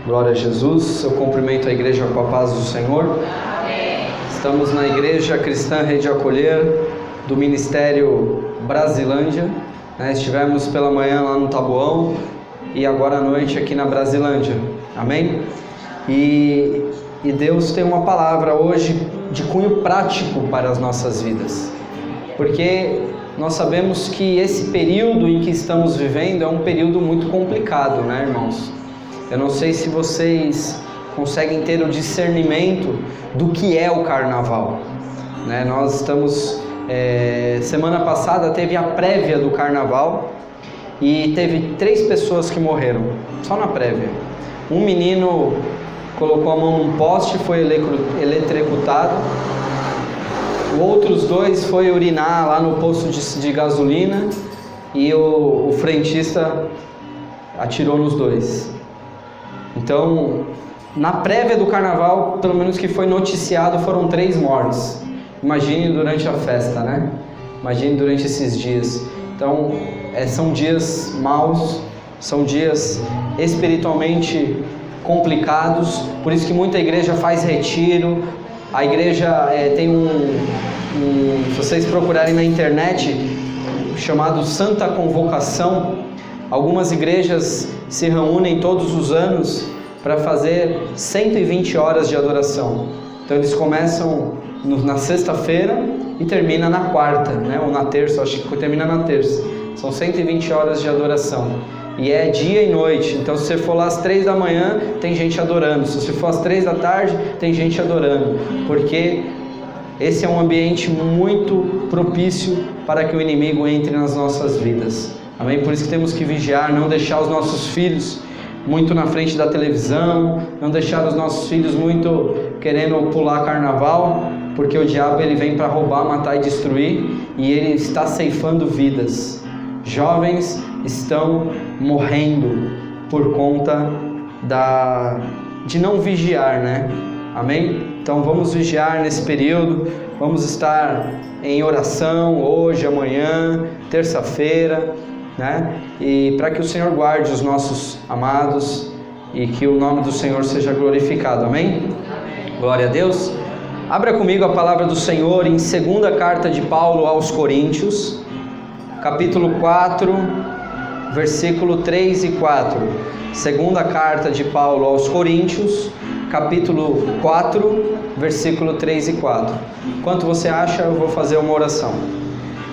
Glória a Jesus. Eu cumprimento a igreja com a paz do Senhor. Amém. Estamos na Igreja Cristã Rede Acolher do Ministério Brasilândia. Estivemos pela manhã lá no Taboão e agora à noite aqui na Brasilândia. Amém? E Deus tem uma palavra hoje de cunho prático para as nossas vidas, porque nós sabemos que esse período em que estamos vivendo é um período muito complicado, né, irmãos? Eu não sei se vocês conseguem ter o discernimento do que é o carnaval, né? Nós estamos, semana passada teve a prévia do carnaval e teve 3 pessoas que morreram, só na prévia. Um menino colocou a mão num poste e foi eletrocutado. Outros 2 foi urinar lá no posto de gasolina e o frentista atirou nos 2. Então, na prévia do carnaval, pelo menos que foi noticiado, foram 3 mortes. Imagine durante a festa, né? Imagine durante esses dias. Então, são dias maus, são dias espiritualmente complicados, por isso que muita igreja faz retiro. A igreja tem se vocês procurarem na internet, chamado Santa Convocação. Algumas igrejas se reúnem todos os anos para fazer 120 horas de adoração. Então eles começam na sexta-feira e termina na quarta, né? Ou na terça, acho que termina na terça. São 120 horas de adoração. E é dia e noite. Então se você for lá às 3 da manhã, tem gente adorando. Se você for às 3 da tarde, tem gente adorando. Porque esse é um ambiente muito propício para que o inimigo entre nas nossas vidas. Amém? Por isso que temos que vigiar, não deixar os nossos filhos muito na frente da televisão, não deixar os nossos filhos muito querendo pular carnaval, porque o diabo ele vem para roubar, matar e destruir, e ele está ceifando vidas. Jovens estão morrendo por conta de não vigiar, né? Amém? Então vamos vigiar nesse período, vamos estar em oração hoje, amanhã, terça-feira, né? E para que o Senhor guarde os nossos amados e que o nome do Senhor seja glorificado. Amém? Amém. Glória a Deus. Abra comigo a palavra do Senhor em 2ª carta de Paulo aos Coríntios, capítulo 4, versículo 3 e 4. 2ª carta de Paulo aos Coríntios, capítulo 4, versículo 3 e 4. Enquanto você acha, eu vou fazer uma oração.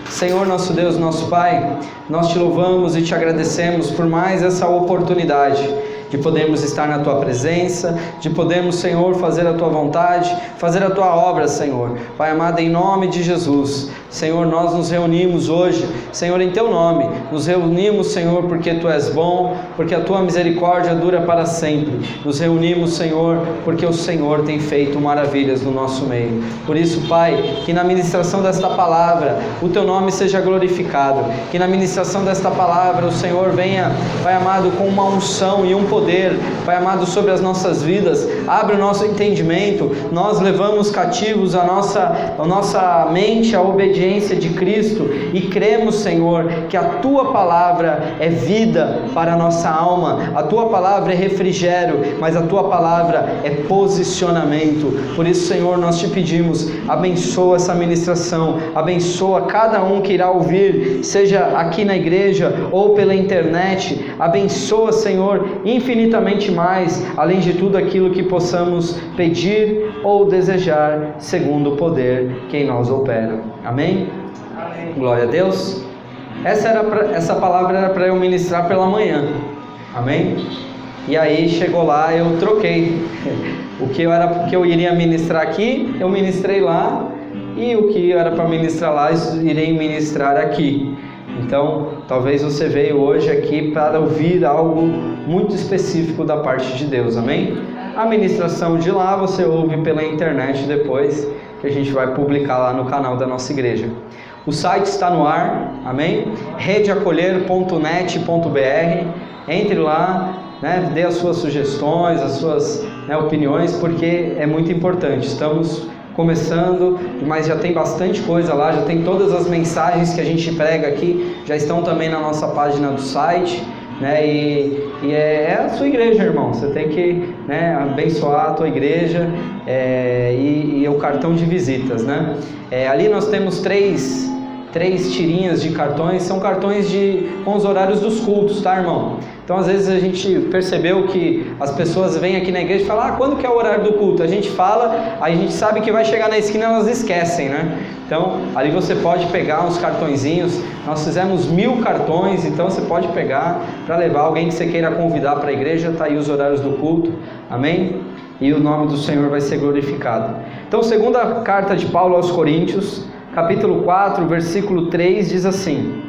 Senhor, nosso Deus, nosso Pai, nós te louvamos e te agradecemos por mais essa oportunidade de podermos estar na Tua presença, de podermos, Senhor, fazer a Tua vontade, fazer a Tua obra, Senhor. Pai amado, em nome de Jesus, Senhor, nós nos reunimos hoje, Senhor, em Teu nome, nos reunimos, Senhor, porque Tu és bom, porque a Tua misericórdia dura para sempre. Nos reunimos, Senhor, porque o Senhor tem feito maravilhas no nosso meio. Por isso, Pai, que na ministração desta palavra, o Teu nome seja glorificado, que na ministração desta palavra, o Senhor venha, Pai amado, com uma unção e um poder, Pai amado, sobre as nossas vidas. Abre o nosso entendimento. Nós levamos cativos a nossa mente à obediência de Cristo e cremos, Senhor, que a Tua palavra é vida para a nossa alma, a Tua palavra é refrigério, mas a Tua palavra é posicionamento. Por isso, Senhor, nós te pedimos, abençoa essa ministração, abençoa cada um que irá ouvir, seja aqui na igreja ou pela internet. Abençoa, Senhor, infinitamente mais, além de tudo aquilo que possamos pedir ou desejar, segundo o poder que em nós opera. Amém? Amém. Glória a Deus. Essa palavra era para eu ministrar pela manhã. Amém? E aí chegou lá, eu troquei. O que eu iria ministrar aqui, eu ministrei lá, e o que era para ministrar lá, irei ministrar aqui. Então, talvez você veio hoje aqui para ouvir algo muito específico da parte de Deus, amém? A ministração de lá você ouve pela internet depois, que a gente vai publicar lá no canal da nossa igreja. O site está no ar, amém? redeacolher.net.br. Entre lá, né? Dê as suas sugestões, as suas opiniões, porque é muito importante. Estamos começando, mas já tem bastante coisa lá, já tem todas as mensagens que a gente prega aqui, já estão também na nossa página do site. né? E é a sua igreja, irmão. Você tem que, né, abençoar a tua igreja e o cartão de visitas, né? Ali nós temos três tirinhas de cartões, são cartões com os horários dos cultos, tá, irmão? Então, às vezes a gente percebeu que as pessoas vêm aqui na igreja e falam: quando que é o horário do culto? A gente fala, aí a gente sabe que vai chegar na esquina, elas esquecem, né? Então, ali você pode pegar uns cartõezinhos. Nós fizemos 1000 cartões, então você pode pegar para levar alguém que você queira convidar para a igreja. Tá aí os horários do culto, amém? E o nome do Senhor vai ser glorificado. Então, segunda carta de Paulo aos Coríntios, capítulo 4, versículo 3, diz assim: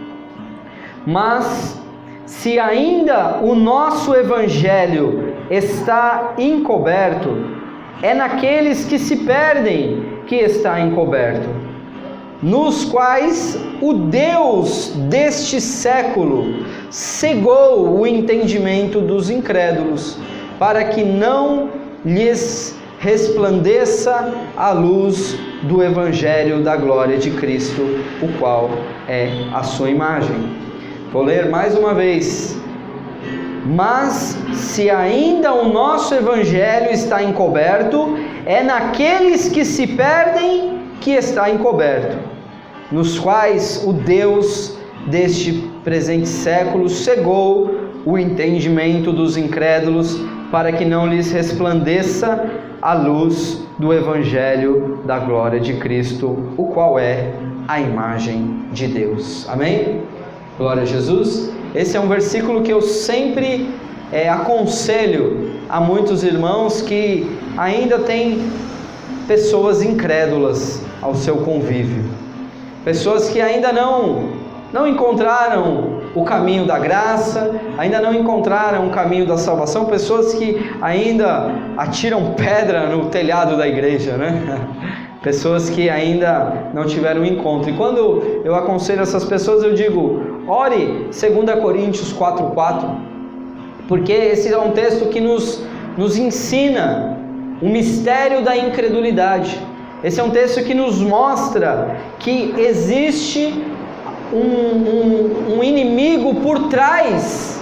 mas se ainda o nosso evangelho está encoberto, é naqueles que se perdem que está encoberto, nos quais o Deus deste século cegou o entendimento dos incrédulos, para que não lhes resplandeça a luz do evangelho da glória de Cristo, o qual é a sua imagem. Vou ler mais uma vez. Mas se ainda o nosso evangelho está encoberto, é naqueles que se perdem que está encoberto, nos quais o Deus deste presente século cegou o entendimento dos incrédulos, para que não lhes resplandeça a luz do evangelho da glória de Cristo, o qual é a imagem de Deus. Amém? Glória a Jesus. Esse é um versículo que eu sempre aconselho a muitos irmãos que ainda têm pessoas incrédulas ao seu convívio, pessoas que ainda não encontraram o caminho da graça, ainda não encontraram o caminho da salvação, pessoas que ainda atiram pedra no telhado da igreja, né? Pessoas que ainda não tiveram um encontro. E quando eu aconselho essas pessoas, eu digo: ore 2 Coríntios 4,4, porque esse é um texto que nos ensina o mistério da incredulidade. Esse é um texto que nos mostra que existe um inimigo por trás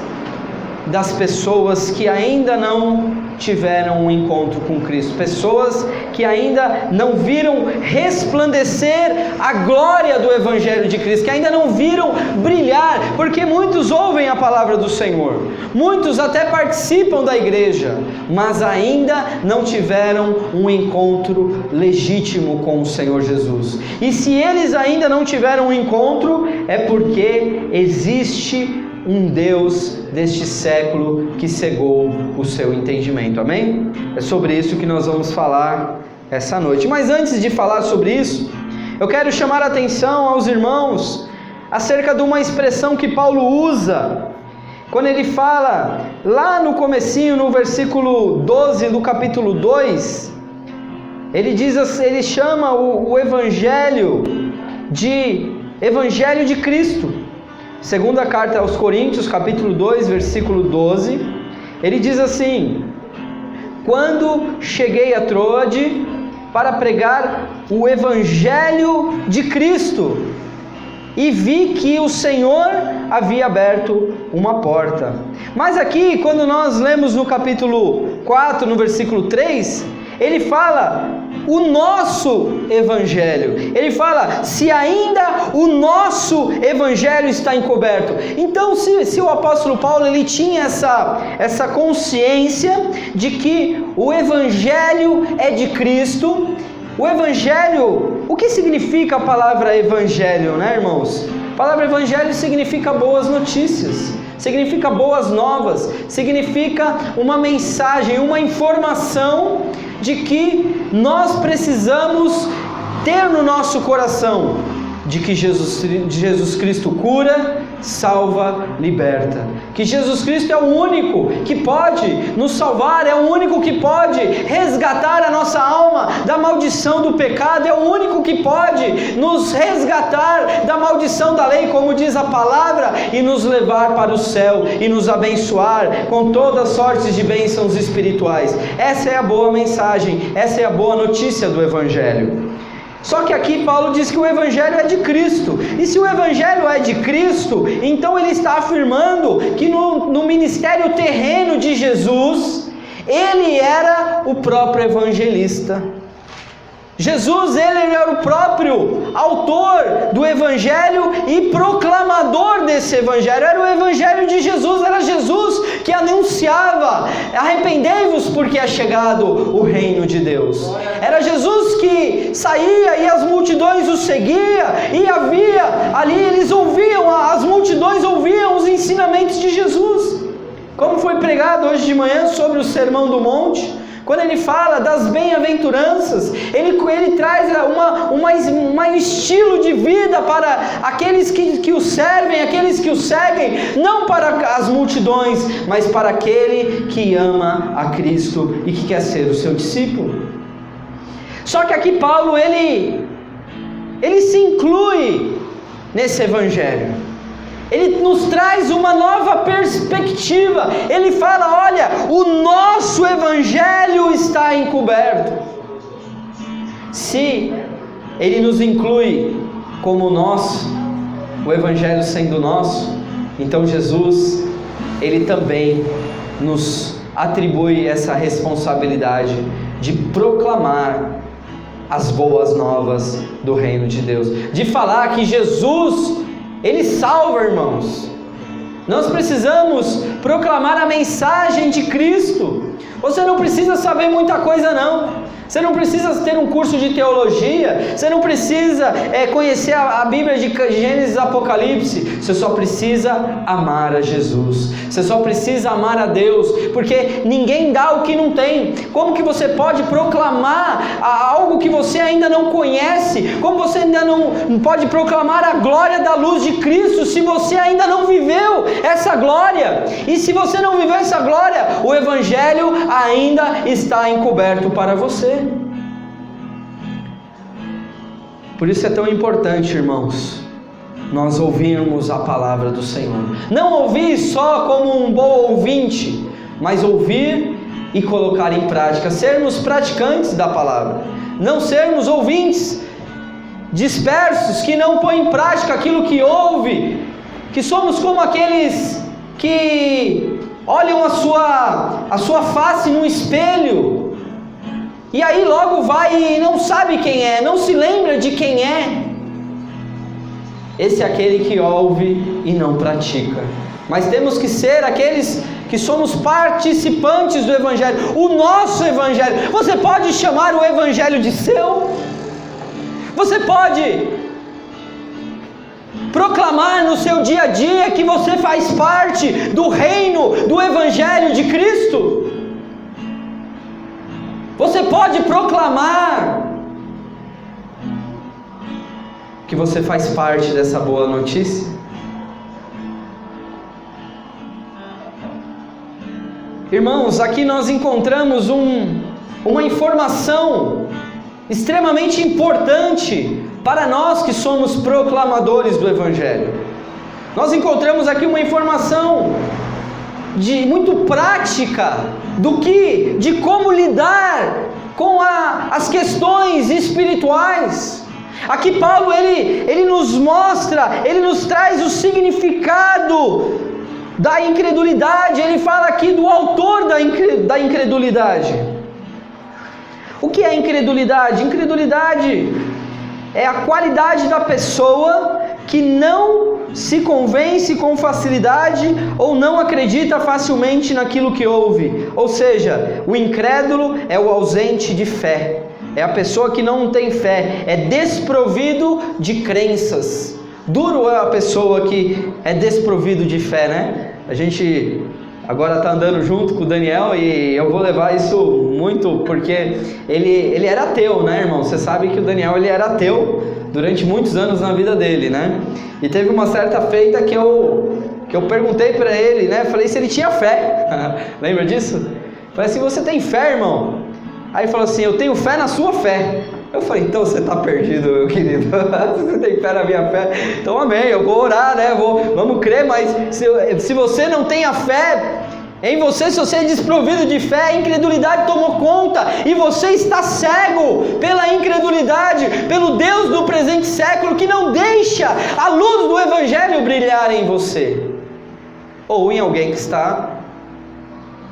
das pessoas que ainda não tiveram um encontro com Cristo, pessoas que ainda não viram resplandecer a glória do Evangelho de Cristo, que ainda não viram brilhar, porque muitos ouvem a palavra do Senhor, muitos até participam da igreja, mas ainda não tiveram um encontro legítimo com o Senhor Jesus. E se eles ainda não tiveram um encontro, é porque existe um Deus deste século que cegou o seu entendimento, amém? É sobre isso que nós vamos falar essa noite. Mas antes de falar sobre isso, eu quero chamar a atenção aos irmãos acerca de uma expressão que Paulo usa, quando ele fala lá no comecinho, no versículo 12 do capítulo 2, ele chama o Evangelho de Cristo. Segunda carta aos Coríntios, capítulo 2, versículo 12, ele diz assim: quando cheguei a Troade para pregar o Evangelho de Cristo, e vi que o Senhor havia aberto uma porta. Mas aqui, quando nós lemos no capítulo 4, no versículo 3, ele fala o nosso Evangelho. Ele fala, se ainda o nosso Evangelho está encoberto. Então, se o apóstolo Paulo ele tinha essa consciência de que o Evangelho é de Cristo, o Evangelho, o que significa a palavra Evangelho, né, irmãos? A palavra Evangelho significa boas notícias, significa boas novas, significa uma mensagem, uma informação de que nós precisamos ter no nosso coração, de que Jesus Cristo cura, salva, liberta, que Jesus Cristo é o único que pode nos salvar, é o único que pode resgatar a nossa alma da maldição do pecado, é o único que pode nos resgatar da maldição da lei, como diz a palavra, e nos levar para o céu e nos abençoar com todas sortes de bênçãos espirituais. Essa é a boa mensagem, essa é a boa notícia do Evangelho. Só que aqui Paulo diz que o Evangelho é de Cristo. E se o Evangelho é de Cristo, então ele está afirmando que no ministério terreno de Jesus, ele era o próprio evangelista. Jesus, ele era o próprio autor do Evangelho e proclamador desse Evangelho. Era o Evangelho de Jesus, era Jesus que anunciava: arrependei-vos porque é chegado o reino de Deus. Era Jesus que saía e as multidões o seguiam, e havia ali, eles ouviam, as multidões ouviam os ensinamentos de Jesus. Como foi pregado hoje de manhã sobre o Sermão do Monte, quando ele fala das bem-aventuranças, ele traz um estilo de vida para aqueles que o servem, aqueles que o seguem, não para as multidões, mas para aquele que ama a Cristo e que quer ser o seu discípulo. Só que aqui Paulo, ele se inclui nesse Evangelho. Ele nos traz uma nova perspectiva. Ele fala: olha, o nosso Evangelho está encoberto. Se ele nos inclui como nosso, o Evangelho sendo nosso, então Jesus, ele também nos atribui essa responsabilidade de proclamar as boas novas do reino de Deus, de falar que Jesus, ele salva, irmãos. Nós precisamos proclamar a mensagem de Cristo. Você não precisa saber muita coisa não. Você não precisa ter um curso de teologia. Você não precisa conhecer a Bíblia de Gênesis e Apocalipse. Você só precisa amar a Jesus. Você só precisa amar a Deus, porque ninguém dá o que não tem. Como que você pode proclamar algo que você ainda não conhece? Como você ainda não pode proclamar a glória da luz de Cristo se você ainda não viveu essa glória? E se você não viveu essa glória, o Evangelho ainda está encoberto para você. Por isso é tão importante, irmãos, nós ouvirmos a palavra do Senhor. Não ouvir só como um bom ouvinte, mas ouvir e colocar em prática. Sermos praticantes da palavra. Não sermos ouvintes dispersos que não põem em prática aquilo que ouve. Que somos como aqueles que olham a sua face no espelho e aí logo vai e não sabe quem é, não se lembra de quem é. Esse é aquele que ouve e não pratica. Mas temos que ser aqueles que somos participantes do Evangelho, o nosso Evangelho. Você pode chamar o Evangelho de seu? Você pode proclamar no seu dia a dia que você faz parte do reino, do Evangelho de Cristo? Você pode proclamar que você faz parte dessa boa notícia? Irmãos, aqui nós encontramos uma informação extremamente importante para nós que somos proclamadores do Evangelho. Nós encontramos aqui uma informação muito prática de como lidar com as questões espirituais. Aqui Paulo ele nos mostra, ele nos traz o significado da incredulidade. Ele fala aqui do autor da incredulidade. O que é incredulidade? Incredulidade é a qualidade da pessoa que não se convence com facilidade ou não acredita facilmente naquilo que ouve. Ou seja, o incrédulo é o ausente de fé. É a pessoa que não tem fé, é desprovido de crenças. Duro é a pessoa que é desprovido de fé, né? A gente agora está andando junto com o Daniel e eu vou levar isso muito porque ele era ateu, né, irmão? Você sabe que o Daniel ele era ateu durante muitos anos na vida dele, né? E teve uma certa feita que eu perguntei para ele, né? Falei se ele tinha fé. Lembra disso? Falei assim: você tem fé, irmão? Aí ele falou assim: eu tenho fé na sua fé. Eu falei: então você está perdido, meu querido. Você tem fé na minha fé? Então amém, eu vou orar, né? Vamos crer, mas se você não tem a fé Em você, se você é desprovido de fé, a incredulidade tomou conta e você está cego pela incredulidade, pelo Deus do presente século que não deixa a luz do Evangelho brilhar em você, ou em alguém que está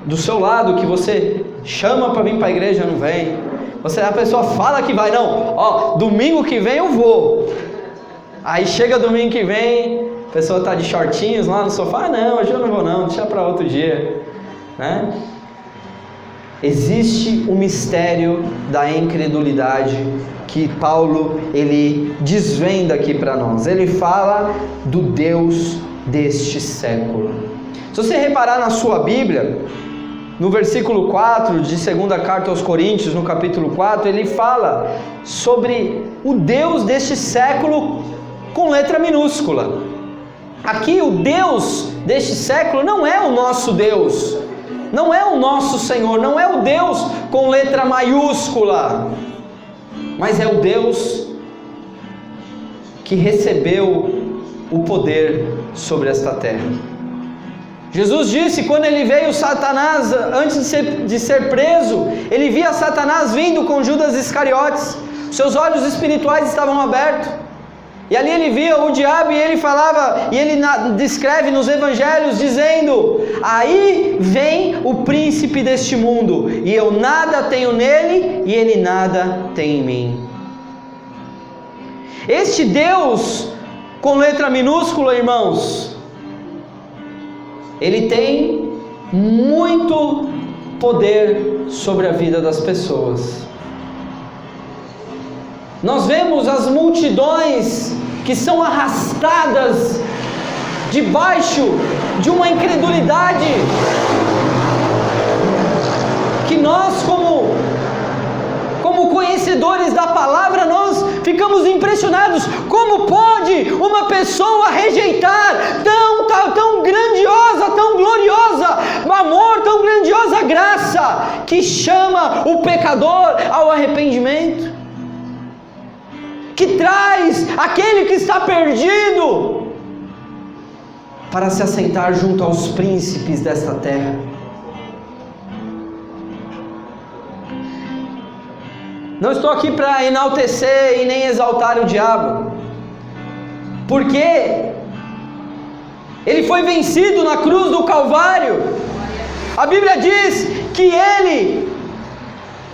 do seu lado, que você chama para vir para a igreja, não vem. A pessoa fala que vai, não, domingo que vem eu vou. Aí chega domingo que vem, a pessoa está de shortinhos lá no sofá, não, hoje eu não vou não, deixa para outro dia, né? Existe um mistério da incredulidade que Paulo, ele desvenda aqui para nós. Ele fala do Deus deste século. Se você reparar na sua Bíblia, no versículo 4 de 2ª carta aos Coríntios, no capítulo 4, ele fala sobre o Deus deste século com letra minúscula. Aqui o Deus deste século não é o nosso Deus, não é o nosso Senhor, não é o Deus com letra maiúscula, mas é o Deus que recebeu o poder sobre esta terra. Jesus disse, quando ele veio Satanás, antes de ser preso, ele via Satanás vindo com Judas Iscariotes, seus olhos espirituais estavam abertos, e ali ele via o diabo e ele falava, e ele descreve nos evangelhos dizendo, aí vem o príncipe deste mundo, e eu nada tenho nele, e ele nada tem em mim. Este Deus, com letra minúscula, irmãos, ele tem muito poder sobre a vida das pessoas. Nós vemos as multidões que são arrastadas debaixo de uma incredulidade que nós, como conhecedores da palavra, nós ficamos impressionados. Como pode uma pessoa rejeitar tão grandiosa, tão gloriosa amor, tão grandiosa graça que chama o pecador ao arrependimento, que traz aquele que está perdido para se assentar junto aos príncipes desta terra? Não estou aqui para enaltecer e nem exaltar o diabo, porque ele foi vencido na cruz do Calvário. A Bíblia diz que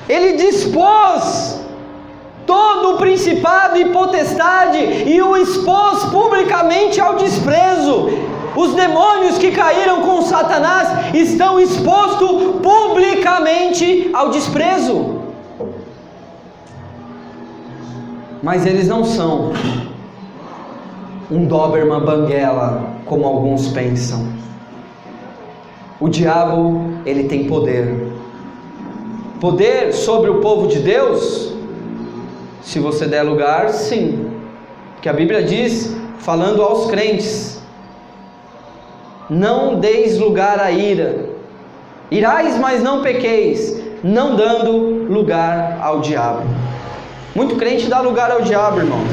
ele dispôs todo o principado e potestade e o expôs publicamente ao desprezo. Os demônios que caíram com Satanás estão expostos publicamente ao desprezo. Mas eles não são um Doberman banguela, como alguns pensam. O diabo, ele tem poder. Poder sobre o povo de Deus? Se você der lugar, sim. Porque a Bíblia diz, falando aos crentes, não deis lugar à ira. Irais, mas não pequeis, não dando lugar ao diabo. Muito crente dá lugar ao diabo, irmãos,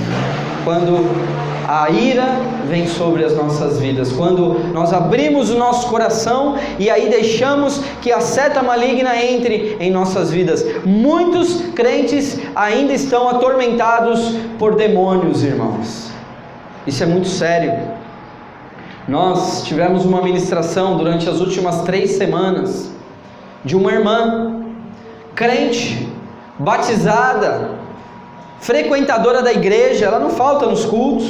quando a ira vem sobre as nossas vidas, quando nós abrimos o nosso coração e aí deixamos que a seta maligna entre em nossas vidas. Muitos crentes ainda estão atormentados por demônios, irmãos. Isso é muito sério. Nós tivemos uma ministração durante as últimas 3 semanas de uma irmã crente, batizada, frequentadora da igreja, ela não falta nos cultos.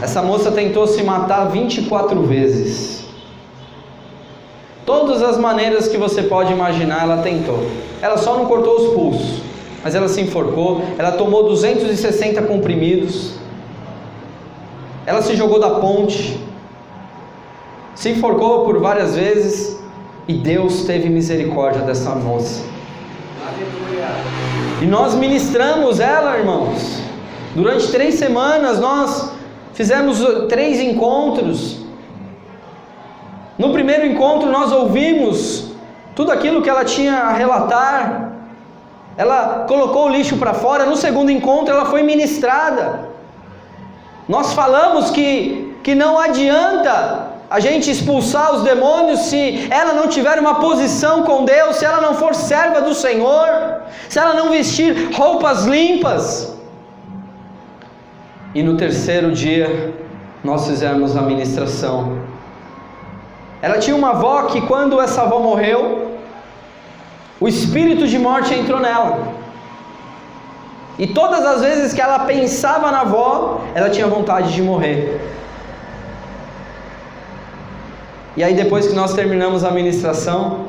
Essa moça tentou se matar 24 vezes. Todas as maneiras que você pode imaginar, ela tentou. Ela só não cortou os pulsos, mas ela se enforcou. Ela tomou 260 comprimidos. Ela se jogou da ponte, se enforcou por várias vezes, e Deus teve misericórdia dessa moça. E nós ministramos ela, irmãos. Durante 3 semanas nós fizemos 3 encontros. No primeiro encontro nós ouvimos tudo aquilo que ela tinha a relatar. Ela colocou o lixo para fora. No segundo encontro ela foi ministrada. Nós falamos que não adianta a gente expulsar os demônios se ela não tiver uma posição com Deus, se ela não for serva do Senhor, se ela não vestir roupas limpas. E no terceiro dia, nós fizemos a ministração. Ela tinha uma avó que, quando essa avó morreu, o espírito de morte entrou nela. E todas as vezes que ela pensava na avó, ela tinha vontade de morrer. E aí, depois que nós terminamos a ministração,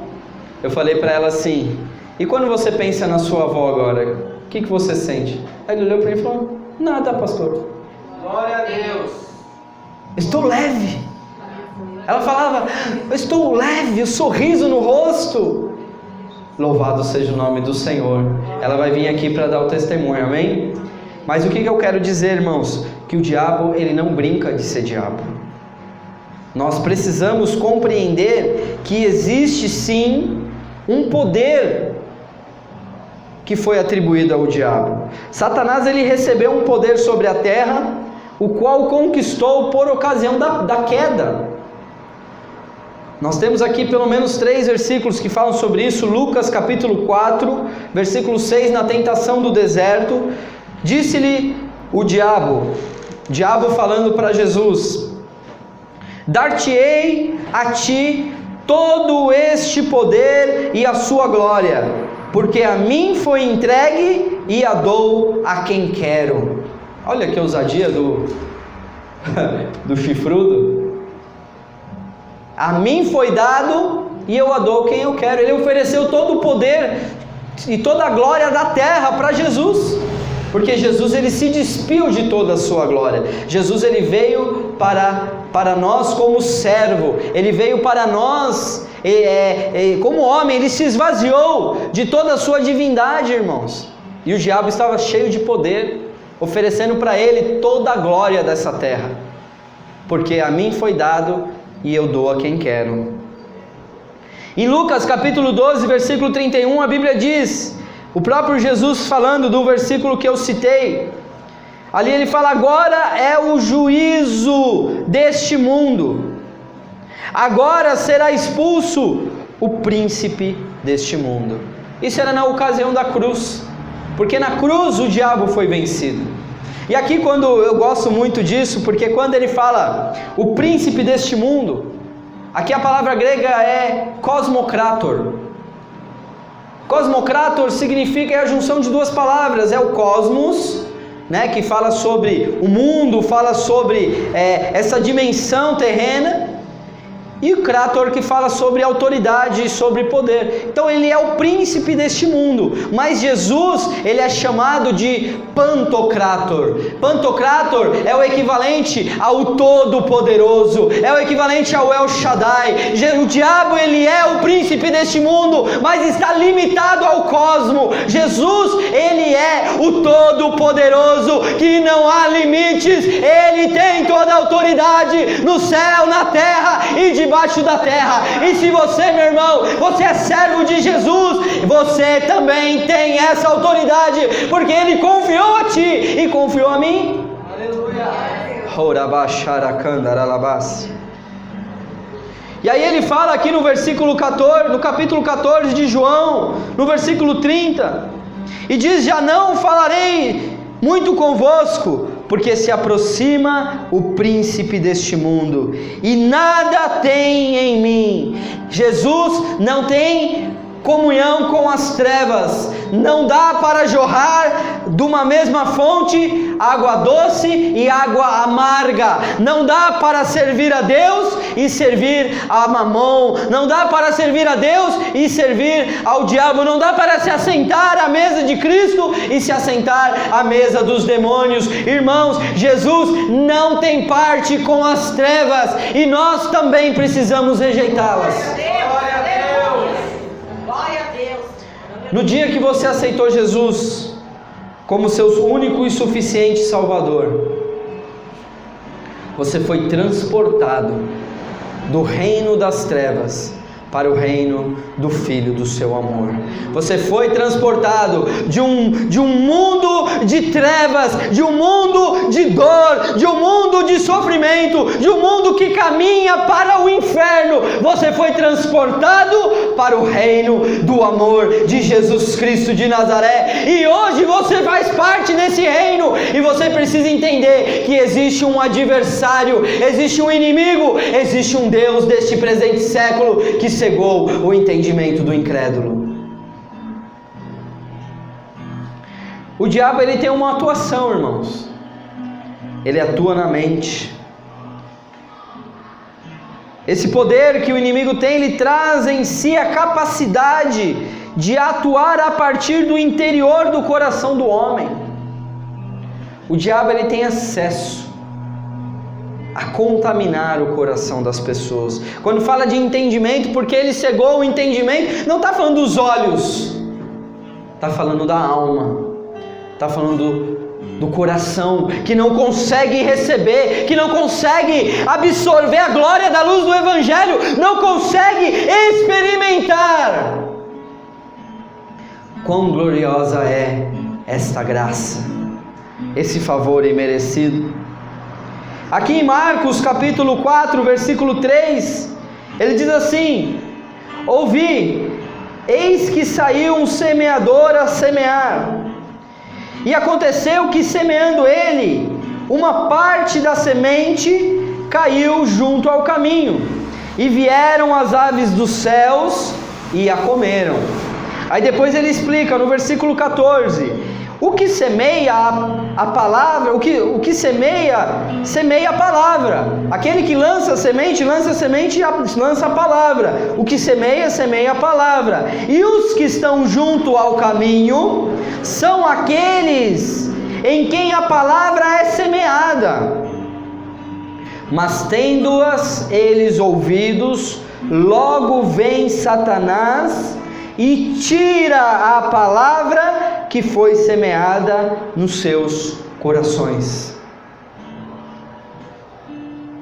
eu falei para ela assim: e quando você pensa na sua avó agora, o que você sente? Aí ele olhou para mim e falou: nada, pastor. Glória a Deus. Estou leve. Ela falava: eu estou leve, o sorriso no rosto. Louvado seja o nome do Senhor. Ela vai vir aqui para dar o testemunho, amém? Mas o que eu quero dizer, irmãos? Que o diabo, ele não brinca de ser diabo. Nós precisamos compreender que existe sim um poder que foi atribuído ao diabo. Satanás, ele recebeu um poder sobre a terra, o qual conquistou por ocasião da queda. Nós temos aqui pelo menos 3 versículos que falam sobre isso. Lucas capítulo 4, versículo 6, na tentação do deserto, disse-lhe o diabo falando para Jesus: dar-te-ei a ti todo este poder e a sua glória, porque a mim foi entregue e a dou a quem quero. Olha que ousadia do chifrudo. A mim foi dado e eu a dou quem eu quero. Ele ofereceu todo o poder e toda a glória da terra para Jesus, porque Jesus, ele se despiu de toda a sua glória. Jesus, ele veio para nós como servo, ele veio para nós como homem, ele se esvaziou de toda a sua divindade, irmãos. E o diabo estava cheio de poder, oferecendo para ele toda a glória dessa terra, porque a mim foi dado e eu dou a quem quero. Em Lucas capítulo 12, versículo 31, a Bíblia diz, o próprio Jesus falando do versículo que eu citei, ali ele fala: agora é o juízo deste mundo, agora será expulso o príncipe deste mundo. Isso era na ocasião da cruz, porque na cruz o diabo foi vencido. E aqui, quando eu gosto muito disso, porque quando ele fala o príncipe deste mundo, aqui a palavra grega é cosmocrator. Cosmocrator significa, é a junção de 2 palavras, é o cosmos, né, que fala sobre o mundo, fala sobre essa dimensão terrena, e o Krator, que fala sobre autoridade e sobre poder. Então ele é o príncipe deste mundo, mas Jesus, ele é chamado de Pantocrator. Pantocrator é o equivalente ao Todo-Poderoso, é o equivalente ao El Shaddai. O diabo, ele é o príncipe deste mundo, mas está limitado ao cosmo. Jesus, ele é o Todo-Poderoso, que não há limites. Ele tem toda a autoridade no céu, na terra e debaixo da terra. E se você, meu irmão, você é servo de Jesus, você também tem essa autoridade, porque ele confiou a ti e confiou a mim. Aleluia. E aí ele fala aqui no versículo 14, no capítulo 14 de João, no versículo 30, e diz: já não falarei muito convosco, porque se aproxima o príncipe deste mundo, e nada tem em mim. Jesus não tem comunhão com as trevas. Não dá para jorrar de uma mesma fonte água doce e água amarga. Não dá para servir a Deus e servir a Mamon. Não dá para servir a Deus e servir ao diabo. Não dá para se assentar à mesa de Cristo e se assentar à mesa dos demônios. Irmãos, Jesus não tem parte com as trevas, e nós também precisamos rejeitá-las. No dia que você aceitou Jesus como seu único e suficiente Salvador, você foi transportado do reino das trevas para o reino do Filho do seu amor. Você foi transportado de um mundo de trevas, de um mundo de dor, de um mundo de sofrimento, de um mundo que caminha para o inferno. Você foi transportado para o reino do amor de Jesus Cristo de Nazaré. E hoje você faz parte desse reino. E você precisa entender que existe um adversário, existe um inimigo, existe um Deus deste presente século que cegou o entendimento do incrédulo. O diabo, ele tem uma atuação, irmãos. Ele atua na mente. Esse poder que o inimigo tem, ele traz em si a capacidade de atuar a partir do interior do coração do homem. O diabo, ele tem acesso a contaminar o coração das pessoas. Quando fala de entendimento, porque ele cegou o entendimento, não está falando dos olhos, está falando da alma, está falando do coração, que não consegue receber, que não consegue absorver a glória da luz do Evangelho, não consegue experimentar quão gloriosa é esta graça, esse favor imerecido. Aqui em Marcos capítulo 4, versículo 3, ele diz assim: ouvi, eis que saiu um semeador a semear, e aconteceu que semeando ele, uma parte da semente caiu junto ao caminho, e vieram as aves dos céus e a comeram. Aí depois ele explica no versículo 14: o que semeia a palavra, o que semeia a palavra. Aquele que lança a semente, lança a palavra. O que semeia a palavra. E os que estão junto ao caminho são aqueles em quem a palavra é semeada. Mas tendo-as eles ouvidos, logo vem Satanás e tira a palavra que foi semeada nos seus corações.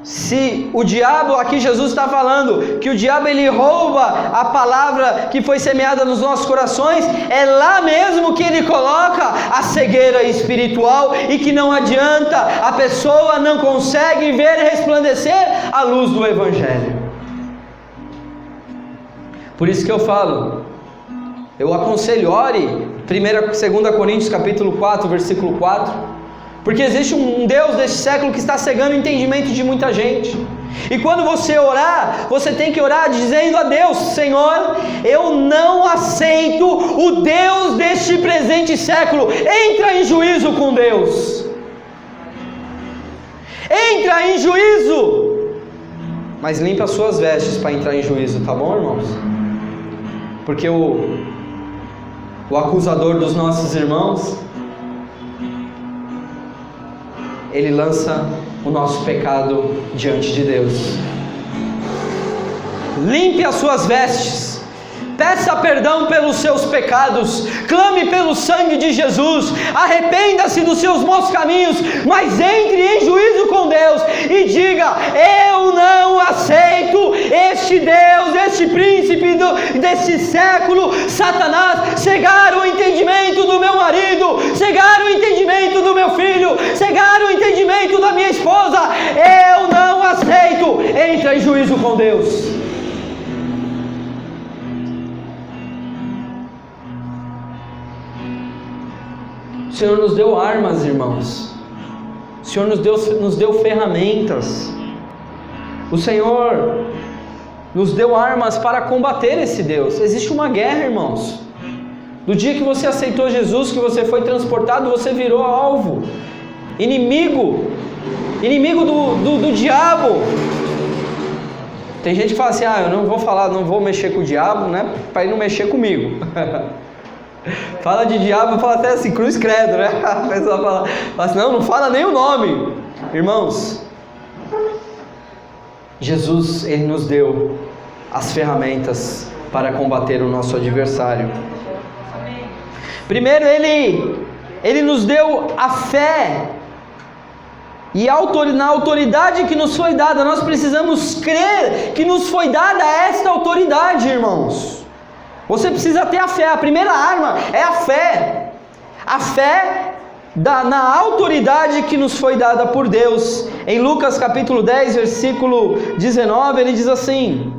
Se o diabo, aqui Jesus está falando que o diabo ele rouba a palavra que foi semeada nos nossos corações, é lá mesmo que ele coloca a cegueira espiritual e que não adianta, a pessoa não consegue ver e resplandecer a luz do Evangelho. Por isso que eu falo, eu aconselho, ore 2 Coríntios capítulo 4, versículo 4, porque existe um Deus deste século que está cegando o entendimento de muita gente. E quando você orar, você tem que orar dizendo a Deus: Senhor, eu não aceito o Deus deste presente século. Entra em juízo com Deus. Entra em juízo. Mas limpa as suas vestes para entrar em juízo, tá bom, irmãos? Porque o acusador dos nossos irmãos, ele lança o nosso pecado diante de Deus. Limpe as suas vestes, peça perdão pelos seus pecados, clame pelo sangue de Jesus, arrependa-se dos seus maus caminhos, mas entre em juízo com Deus e diga: eu não aceito este Deus, este príncipe desse século, Satanás, cegar o entendimento do meu marido, cegar o entendimento do meu filho, cegar o entendimento da minha esposa. Eu não aceito. Entra em juízo com Deus. O Senhor nos deu armas, irmãos. O Senhor nos deu ferramentas. O Senhor nos deu armas para combater esse Deus. Existe uma guerra, irmãos. Do dia que você aceitou Jesus, que você foi transportado, você virou alvo, inimigo do diabo. Tem gente que fala assim: eu não vou mexer com o diabo, né? Para ele não mexer comigo. Fala de diabo, fala até assim, cruz credo, né? A pessoa fala assim: não fala nem o nome. Irmãos, Jesus, Ele nos deu as ferramentas para combater o nosso adversário. Primeiro, Ele nos deu a fé E na autoridade que nos foi dada, nós precisamos crer que nos foi dada esta autoridade, irmãos. Você precisa ter a fé. A primeira arma é a fé. A fé na autoridade que nos foi dada por Deus. Em Lucas capítulo 10, versículo 19, ele diz assim: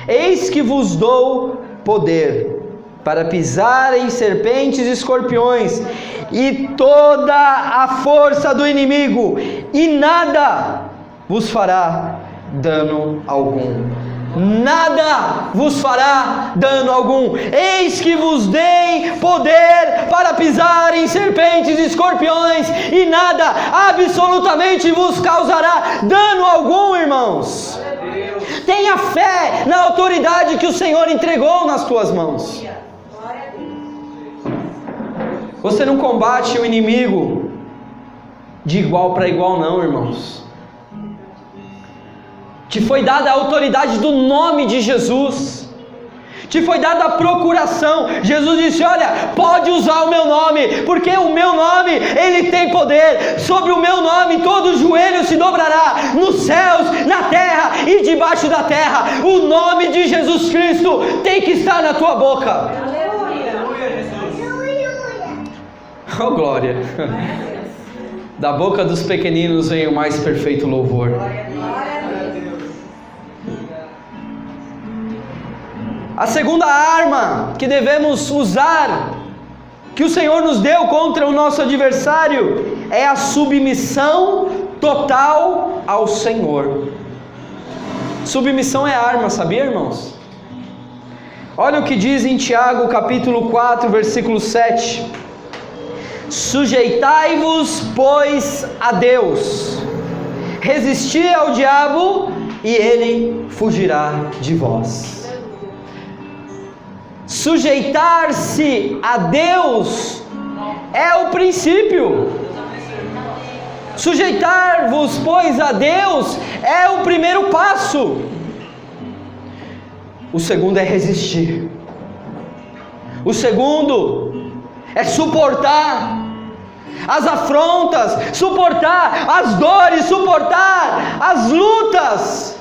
eis que vos dou poder para pisar em serpentes e escorpiões e toda a força do inimigo, e nada vos fará dano algum. Nada vos fará dano algum. Eis que vos dei poder para pisar em serpentes e escorpiões, e nada absolutamente vos causará dano algum, irmãos. Tenha fé na autoridade que o Senhor entregou nas tuas mãos. Você não combate o inimigo de igual para igual, não, irmãos. Te foi dada a autoridade do nome de Jesus. Te foi dada a procuração. Jesus disse: olha, pode usar o meu nome, porque o meu nome, ele tem poder. Sobre o meu nome todo joelho se dobrará, nos céus, na terra e debaixo da terra. O nome de Jesus Cristo tem que estar na tua boca. Oh, glória! Da boca dos pequeninos vem o mais perfeito louvor. A segunda arma que devemos usar, que o Senhor nos deu contra o nosso adversário, é a submissão total ao Senhor. Submissão é arma, sabia, irmãos? Olha o que diz em Tiago capítulo 4, versículo 7. Sujeitai-vos, pois, a Deus, resisti ao diabo e ele fugirá de vós. Sujeitar-se a Deus é o princípio. Sujeitar-vos, pois, a Deus é o primeiro passo. O segundo é resistir. O segundo é suportar as afrontas, suportar as dores, suportar as lutas.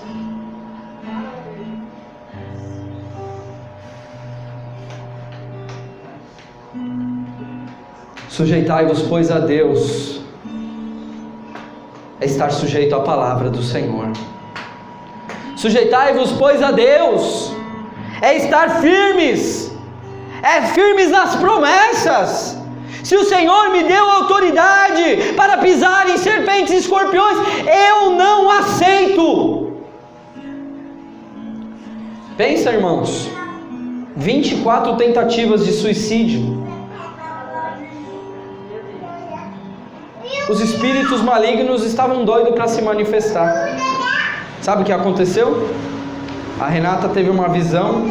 Sujeitai-vos, pois, a Deus é estar sujeito à palavra do Senhor. Sujeitai-vos, pois, a Deus é estar firmes, firmes nas promessas. Se o Senhor me deu autoridade para pisar em serpentes e escorpiões, eu não aceito. Pensa, irmãos, 24 tentativas de suicídio. Os espíritos malignos estavam doidos para se manifestar. Sabe o que aconteceu? A Renata teve uma visão.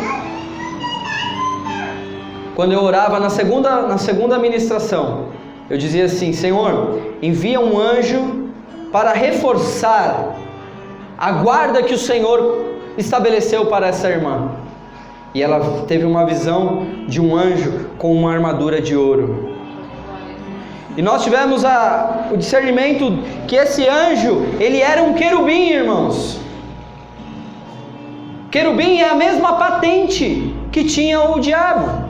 Quando eu orava na segunda ministração, eu dizia assim: Senhor, envia um anjo para reforçar a guarda que o Senhor estabeleceu para essa irmã. E ela teve uma visão de um anjo com uma armadura de ouro. E nós tivemos o discernimento que esse anjo, ele era um querubim, irmãos. Querubim é a mesma patente que tinha o diabo.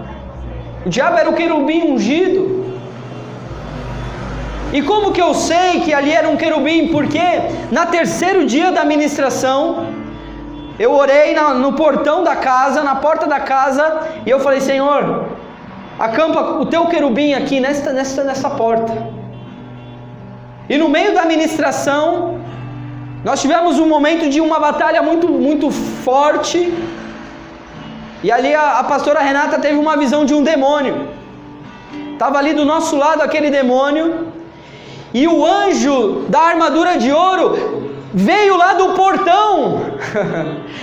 O diabo era o querubim ungido. E como que eu sei que ali era um querubim? Porque no terceiro dia da ministração, eu orei no portão da casa, na porta da casa, e eu falei: Senhor, acampa o teu querubim aqui nessa porta. E no meio da ministração, nós tivemos um momento de uma batalha muito, muito forte. E ali a pastora Renata teve uma visão de um demônio. Estava ali do nosso lado aquele demônio. E o anjo da armadura de ouro veio lá do portão.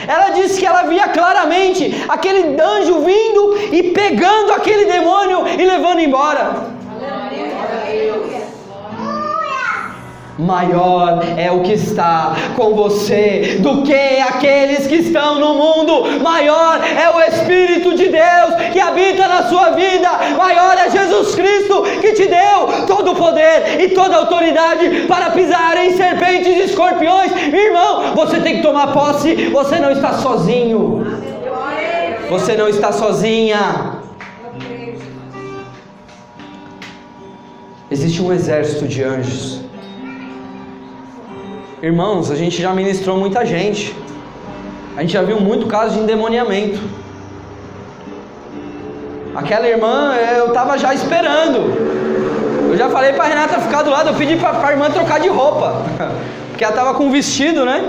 Ela disse que ela via claramente aquele anjo vindo e pegando aquele demônio e levando embora. Maior é o que está com você do que aqueles que estão no mundo. Maior é o Espírito de Deus que habita na sua vida. Maior é Jesus Cristo que te deu todo poder e toda autoridade para pisar em serpentes e escorpiões. Irmão, você tem que tomar posse. Você não está sozinho. Você não está sozinha. Existe um exército de anjos. Irmãos, a gente já ministrou muita gente. A gente já viu muito caso de endemoniamento. Aquela irmã, eu estava já esperando. Eu já falei para a Renata ficar do lado. Eu pedi para a irmã trocar de roupa, porque ela estava com um vestido, né?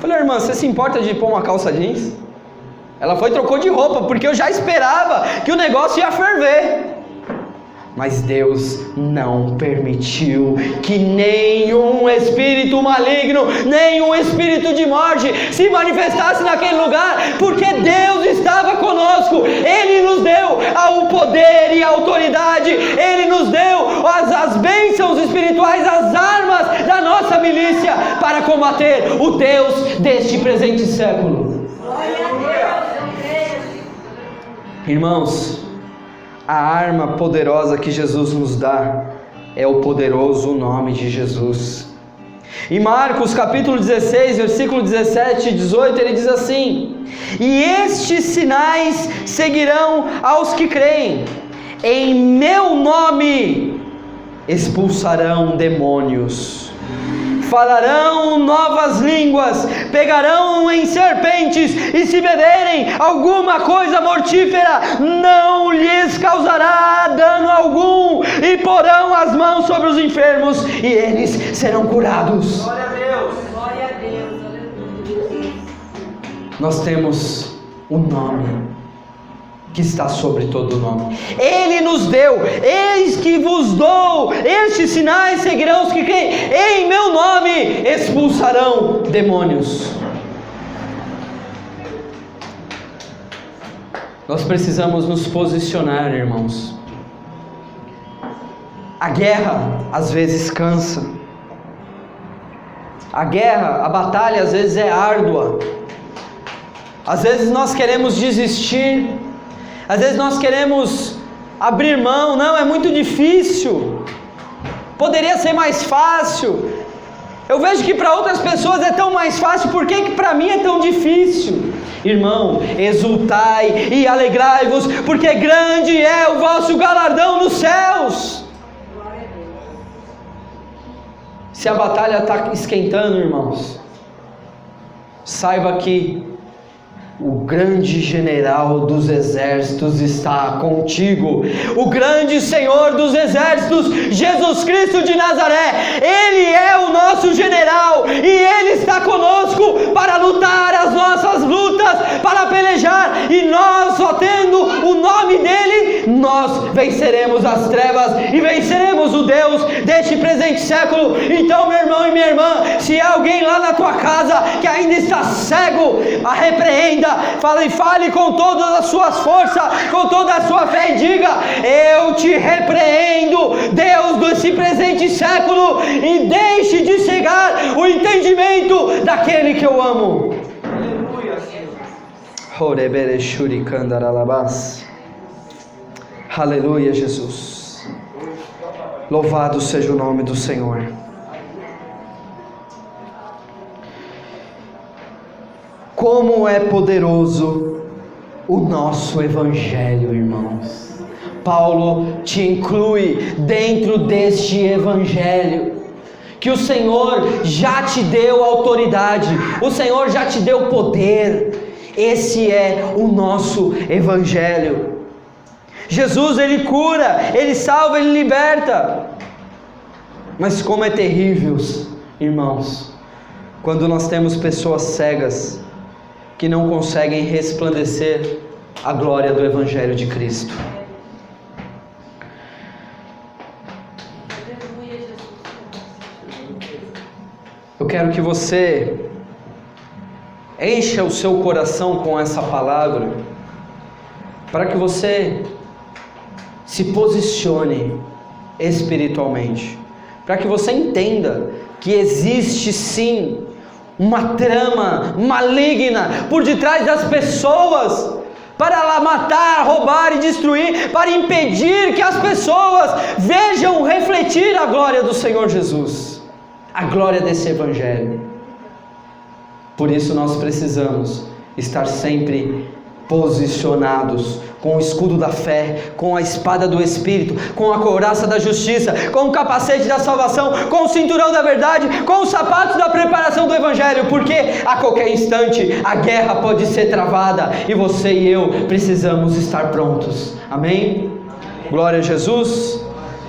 Falei, irmã, você se importa de pôr uma calça jeans? Ela foi e trocou de roupa, porque eu já esperava que o negócio ia ferver. Mas Deus não permitiu que nenhum espírito maligno, nenhum espírito de morte se manifestasse naquele lugar, porque Deus estava conosco. Ele nos deu o poder e a autoridade, Ele nos deu as bênçãos espirituais, as armas da nossa milícia para combater o Deus deste presente século. Irmãos, a arma poderosa que Jesus nos dá é o poderoso nome de Jesus. Em Marcos capítulo 16, versículo 17 e 18, ele diz assim: e estes sinais seguirão aos que creem, em meu nome expulsarão demônios, falarão novas línguas, pegarão em serpentes, e se beberem alguma coisa mortífera, não lhes causará dano algum, e porão as mãos sobre os enfermos, e eles serão curados. Glória a Deus. Glória a Deus. Aleluia. Nós temos o nome que está sobre todo nome. Ele nos deu: eis que vos dou estes sinais, seguirão os que creem, em meu nome expulsarão demônios. Nós precisamos nos posicionar, irmãos. A guerra às vezes cansa. A guerra, a batalha às vezes é árdua. Às vezes nós queremos desistir. Às vezes nós queremos abrir mão. Não, é muito difícil. Poderia ser mais fácil. Eu vejo que para outras pessoas é tão mais fácil. Por que para mim é tão difícil? Irmão, exultai e alegrai-vos, porque grande é o vosso galardão nos céus. Se a batalha está esquentando, irmãos, saiba que o grande general dos exércitos está contigo. O grande Senhor dos exércitos, Jesus Cristo de Nazaré, Ele é o nosso general, e Ele está conosco para lutar as nossas lutas, para pelejar, e nós, só tendo o nome dEle, nós venceremos as trevas e venceremos o Deus deste presente século. Então, meu irmão e minha irmã, se há alguém lá na tua casa que ainda está cego, a repreenda. Fale com todas as suas forças, com toda a sua fé, e diga: eu te repreendo, Deus desse presente século, e deixe de cegar o entendimento daquele que eu amo. Aleluia, Jesus. Louvado seja o nome do Senhor. Como é poderoso o nosso Evangelho, irmãos. Paulo te inclui dentro deste Evangelho, que o Senhor já te deu autoridade, o Senhor já te deu poder. Esse é o nosso Evangelho. Jesus, Ele cura, Ele salva, Ele liberta. Mas como é terrível, irmãos, quando nós temos pessoas cegas que não conseguem resplandecer a glória do Evangelho de Cristo. Eu quero que você encha o seu coração com essa palavra, para que você se posicione espiritualmente, para que você entenda que existe sim uma trama maligna por detrás das pessoas, para matar, roubar e destruir, para impedir que as pessoas vejam refletir a glória do Senhor Jesus, a glória desse Evangelho. Por isso nós precisamos estar sempre posicionados, com o escudo da fé, com a espada do Espírito, com a couraça da justiça, com o capacete da salvação, com o cinturão da verdade, com os sapatos da preparação do Evangelho, porque a qualquer instante a guerra pode ser travada e você e eu precisamos estar prontos. Amém? Glória a Jesus.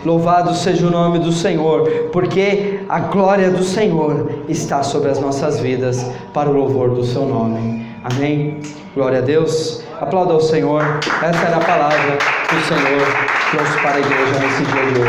Louvado seja o nome do Senhor, porque a glória do Senhor está sobre as nossas vidas, para o louvor do seu nome. Amém? Glória a Deus. Aplauda ao Senhor. Essa era a palavra que o Senhor trouxe para a igreja nesse dia de hoje.